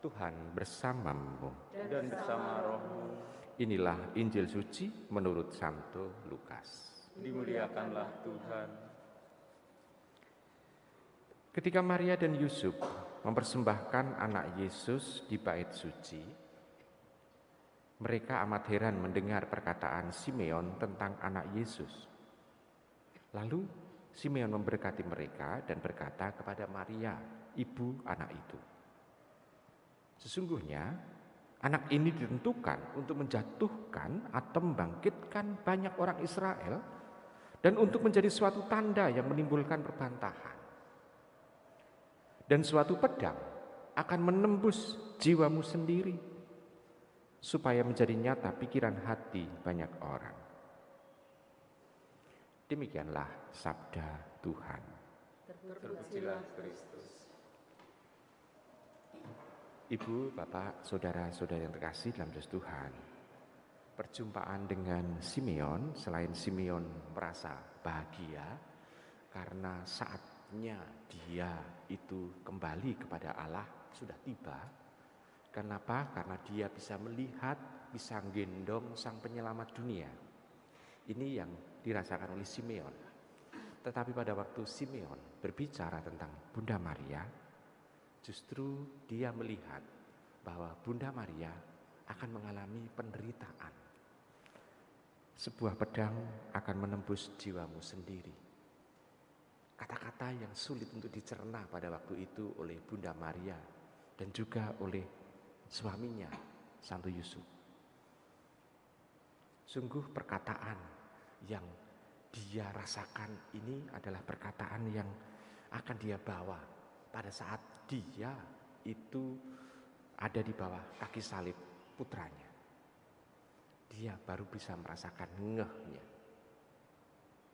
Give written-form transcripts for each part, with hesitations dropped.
Tuhan bersamamu. dan bersama rohmu. Inilah Injil suci menurut Santo Lukas. Dimuliakanlah Tuhan. Ketika Maria dan Yusuf mempersembahkan anak Yesus di bait suci, mereka amat heran mendengar perkataan Simeon tentang anak Yesus. Lalu Simeon memberkati mereka dan berkata kepada Maria, ibu anak itu, sesungguhnya anak ini ditentukan untuk menjatuhkan atau membangkitkan banyak orang Israel dan untuk menjadi suatu tanda yang menimbulkan perbantahan. Dan suatu pedang akan menembus jiwamu sendiri supaya menjadi nyata pikiran hati banyak orang. Demikianlah sabda Tuhan. Terpujilah Kristus. Ibu, Bapak, saudara-saudara yang terkasih dalam Yesus Tuhan, perjumpaan dengan Simeon, selain Simeon merasa bahagia karena saatnya dia itu kembali kepada Allah sudah tiba. Kenapa? Karena dia bisa melihat, bisa gendong sang penyelamat dunia. Ini yang dirasakan oleh Simeon. Tetapi pada waktu Simeon berbicara tentang Bunda Maria, justru dia melihat bahwa Bunda Maria akan mengalami penderitaan. Sebuah pedang akan menembus jiwamu sendiri. Kata-kata yang sulit untuk dicerna pada waktu itu oleh Bunda Maria dan juga oleh suaminya, Santo Yusuf. Sungguh perkataan yang dia rasakan ini adalah perkataan yang akan dia bawa pada saat dia itu ada di bawah kaki salib putranya. Dia baru bisa merasakan ngehnya.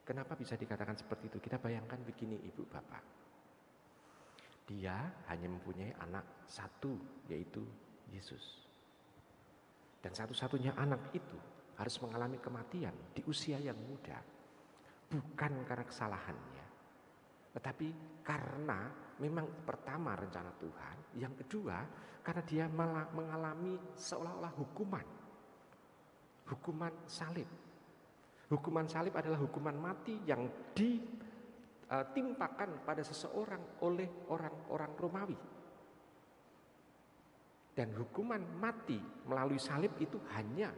Kenapa bisa dikatakan seperti itu? Kita bayangkan begini ibu bapak. Dia hanya mempunyai anak satu, yaitu Yesus. Dan satu-satunya anak itu harus mengalami kematian di usia yang muda. Bukan karena kesalahannya, tetapi karena memang pertama rencana Tuhan. Yang kedua, karena dia malah mengalami seolah-olah hukuman salib. Hukuman salib adalah hukuman mati yang ditimpakan pada seseorang oleh orang-orang Romawi. Dan hukuman mati melalui salib itu hanya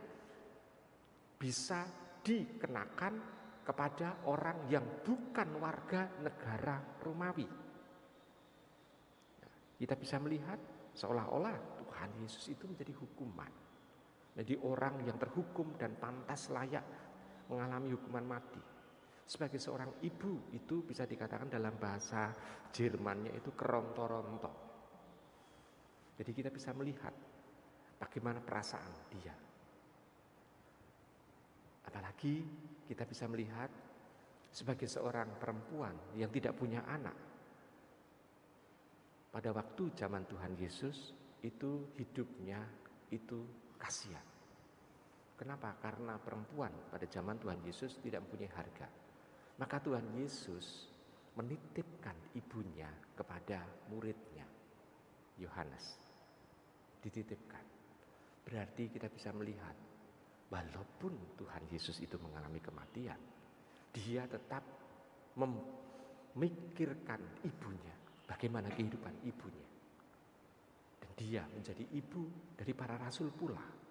bisa dikenakan kepada orang yang bukan warga negara Romawi. Kita bisa melihat seolah-olah Tuhan Yesus itu menjadi hukuman. Jadi orang yang terhukum dan pantas layak mengalami hukuman mati. Sebagai seorang ibu itu bisa dikatakan dalam bahasa Jermannya itu keronto-ronto. Jadi kita bisa melihat bagaimana perasaan dia. Apalagi kita bisa melihat sebagai seorang perempuan yang tidak punya anak. Pada waktu zaman Tuhan Yesus itu hidupnya itu kasihan. Kenapa? Karena perempuan pada zaman Tuhan Yesus tidak mempunyai harga. Maka Tuhan Yesus menitipkan ibunya kepada muridnya, Yohanes. Dititipkan. Berarti kita bisa melihat, walaupun Tuhan Yesus itu mengalami kematian, dia tetap memikirkan ibunya, bagaimana kehidupan ibunya. Dan dia menjadi ibu dari para rasul pula.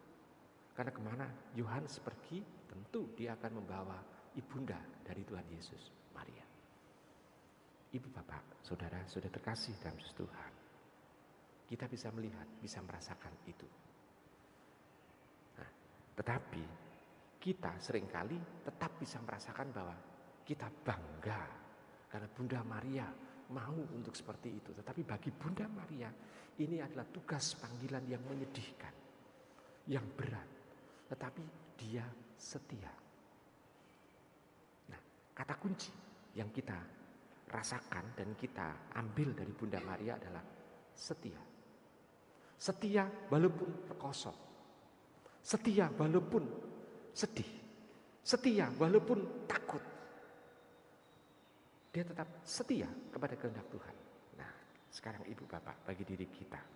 Karena kemana Yohanes pergi, tentu dia akan membawa ibunda dari Tuhan Yesus, Maria. Ibu bapak, saudara terkasih dalam Tuhan, kita bisa melihat, bisa merasakan itu. Nah, tetapi kita seringkali tetap bisa merasakan bahwa kita bangga karena Bunda Maria mau untuk seperti itu. Tetapi bagi Bunda Maria ini adalah tugas panggilan yang menyedihkan, yang berat. Tetapi dia setia. Nah, kata kunci yang kita rasakan dan kita ambil dari Bunda Maria adalah setia. Setia walaupun terkosong. Setia walaupun sedih. Setia walaupun takut. Dia tetap setia kepada kehendak Tuhan. Nah, sekarang ibu bapak bagi diri kita.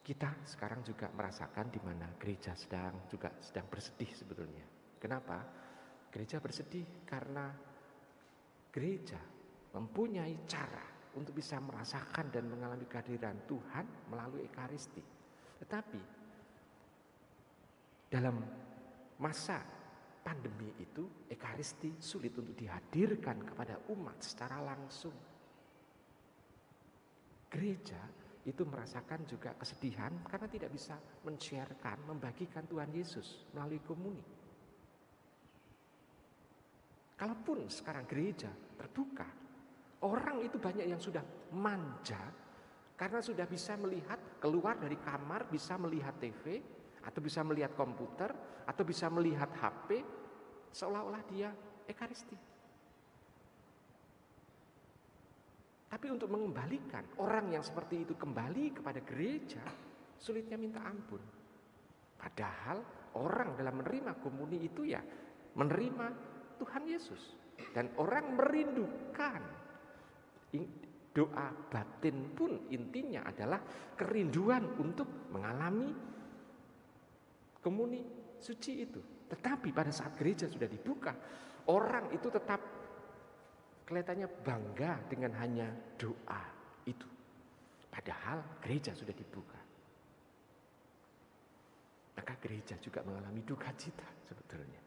Kita sekarang juga merasakan di mana gereja sedang bersedih sebetulnya. Kenapa? Gereja bersedih karena gereja mempunyai cara untuk bisa merasakan dan mengalami kehadiran Tuhan melalui Ekaristi. Tetapi dalam masa pandemi itu, Ekaristi sulit untuk dihadirkan kepada umat secara langsung. Gereja itu merasakan juga kesedihan karena tidak bisa men-sharekan, membagikan Tuhan Yesus melalui komuni. Kalaupun sekarang gereja terbuka, orang itu banyak yang sudah manja karena sudah bisa melihat keluar dari kamar, bisa melihat TV, atau bisa melihat komputer, atau bisa melihat HP, seolah-olah dia Ekaristi. Tapi untuk mengembalikan orang yang seperti itu kembali kepada gereja, sulitnya minta ampun. Padahal orang dalam menerima komuni itu ya menerima Tuhan Yesus. Dan orang merindukan, doa batin pun intinya adalah kerinduan untuk mengalami komuni suci itu. Tetapi pada saat gereja sudah dibuka, orang itu tetap kelihatannya bangga dengan hanya doa itu. Padahal gereja sudah dibuka. Maka gereja juga mengalami duka cita sebetulnya.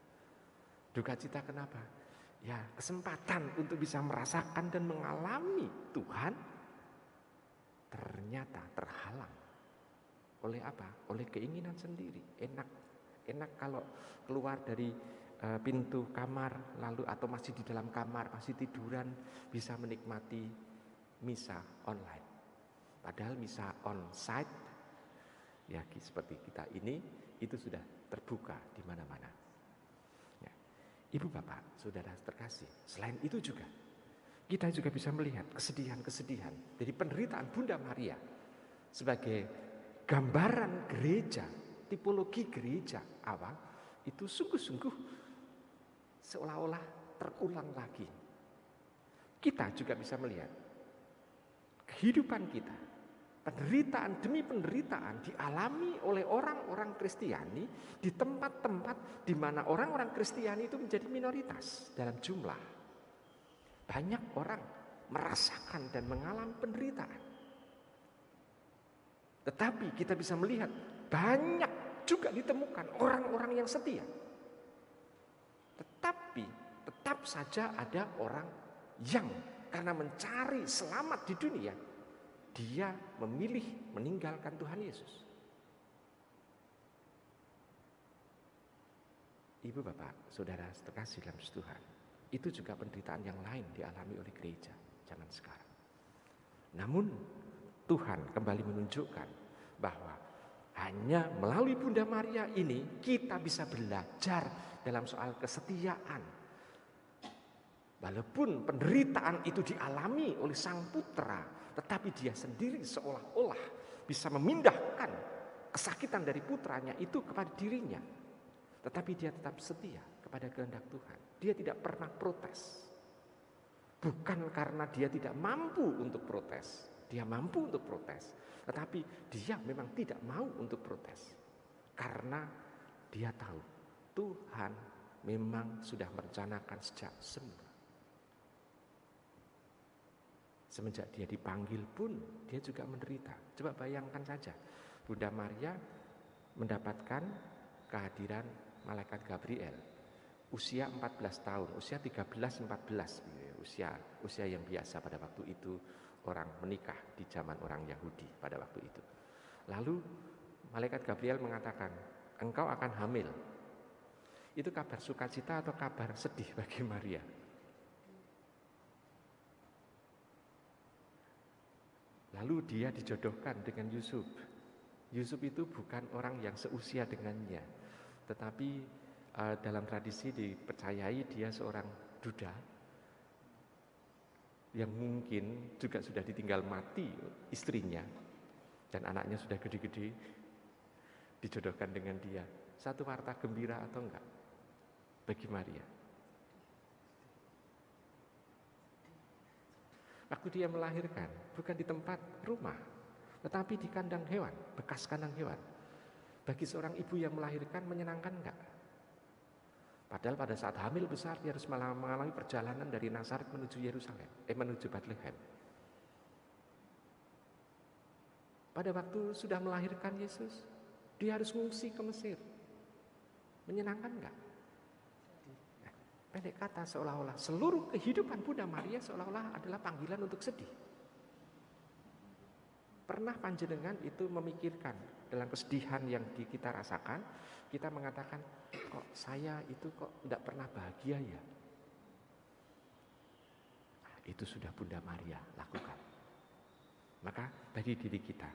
Duka cita kenapa? Ya, kesempatan untuk bisa merasakan dan mengalami Tuhan ternyata terhalang. Oleh apa? Oleh keinginan sendiri. Enak kalau keluar dari pintu kamar lalu atau masih di dalam kamar, masih tiduran, bisa menikmati misa online. Padahal misa on-site ya seperti kita ini itu sudah terbuka di mana-mana. Ya. Ibu bapak, saudara terkasih, selain itu juga kita juga bisa melihat kesedihan-kesedihan dari penderitaan Bunda Maria sebagai gambaran gereja, tipologi gereja awal itu sungguh-sungguh seolah-olah terulang lagi. Kita juga bisa melihat kehidupan kita, penderitaan demi penderitaan dialami oleh orang-orang Kristiani di tempat-tempat di mana orang-orang Kristiani itu menjadi minoritas dalam jumlah. Banyak orang merasakan dan mengalami penderitaan. Tetapi kita bisa melihat banyak juga ditemukan orang-orang yang setia. Tetapi tetap saja ada orang yang karena mencari selamat di dunia, dia memilih meninggalkan Tuhan Yesus. Ibu bapak, saudara terkasih dalam Tuhan, itu juga penderitaan yang lain dialami oleh gereja zaman sekarang. Namun Tuhan kembali menunjukkan bahwa hanya melalui Bunda Maria ini kita bisa belajar dalam soal kesetiaan. Walaupun penderitaan itu dialami oleh Sang Putra, tetapi dia sendiri seolah-olah bisa memindahkan kesakitan dari putranya itu kepada dirinya. Tetapi dia tetap setia kepada kehendak Tuhan. Dia tidak pernah protes. Bukan karena dia tidak mampu untuk protes. Dia mampu untuk protes. Tetapi dia memang tidak mau untuk protes. Karena dia tahu Tuhan memang sudah merencanakan sejak semula. Semenjak dia dipanggil pun dia juga menderita. Coba bayangkan saja, Bunda Maria mendapatkan kehadiran malaikat Gabriel usia 14 tahun, usia 13-14, usia yang biasa pada waktu itu orang menikah di zaman orang Yahudi pada waktu itu. Lalu malaikat Gabriel mengatakan, engkau akan hamil. Itu kabar sukacita atau kabar sedih bagi Maria? Lalu dia dijodohkan dengan Yusuf. Yusuf itu bukan orang yang seusia dengannya, tetapi dalam tradisi dipercayai dia seorang duda yang mungkin juga sudah ditinggal mati istrinya dan anaknya sudah gede-gede, dijodohkan dengan dia. Satu warta gembira atau enggak bagi Maria? Waktu dia melahirkan, bukan di tempat rumah, Tetapi di kandang hewan, bekas kandang hewan, bagi seorang ibu yang melahirkan menyenangkan enggak? Padahal pada saat hamil besar dia harus mengalami perjalanan dari Nazaret menuju Yerusalem, menuju Bethlehem. Pada waktu sudah melahirkan Yesus, dia harus mengungsi ke Mesir. Menyenangkan enggak? Nah, pendek kata seolah-olah seluruh kehidupan Bunda Maria seolah-olah adalah panggilan untuk sedih. Pernah panjenengan itu memikirkan dalam kesedihan yang kita rasakan, kita mengatakan, kok saya itu kok tidak pernah bahagia ya? Nah, itu sudah Bunda Maria lakukan. Maka bagi diri kita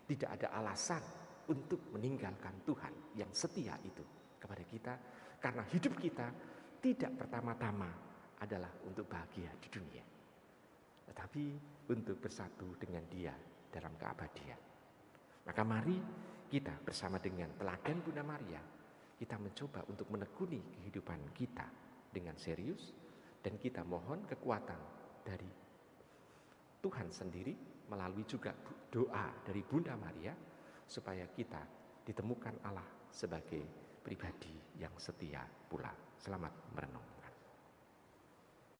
tidak ada alasan untuk meninggalkan Tuhan yang setia itu kepada kita, karena hidup kita tidak pertama-tama adalah untuk bahagia di dunia, tetapi untuk bersatu dengan Dia dalam keabadian. Maka mari kita bersama dengan teladan Bunda Maria, kita mencoba untuk menekuni kehidupan kita dengan serius, dan kita mohon kekuatan dari Tuhan sendiri melalui juga doa dari Bunda Maria, supaya kita ditemukan Allah sebagai pribadi yang setia pula. Selamat merenung.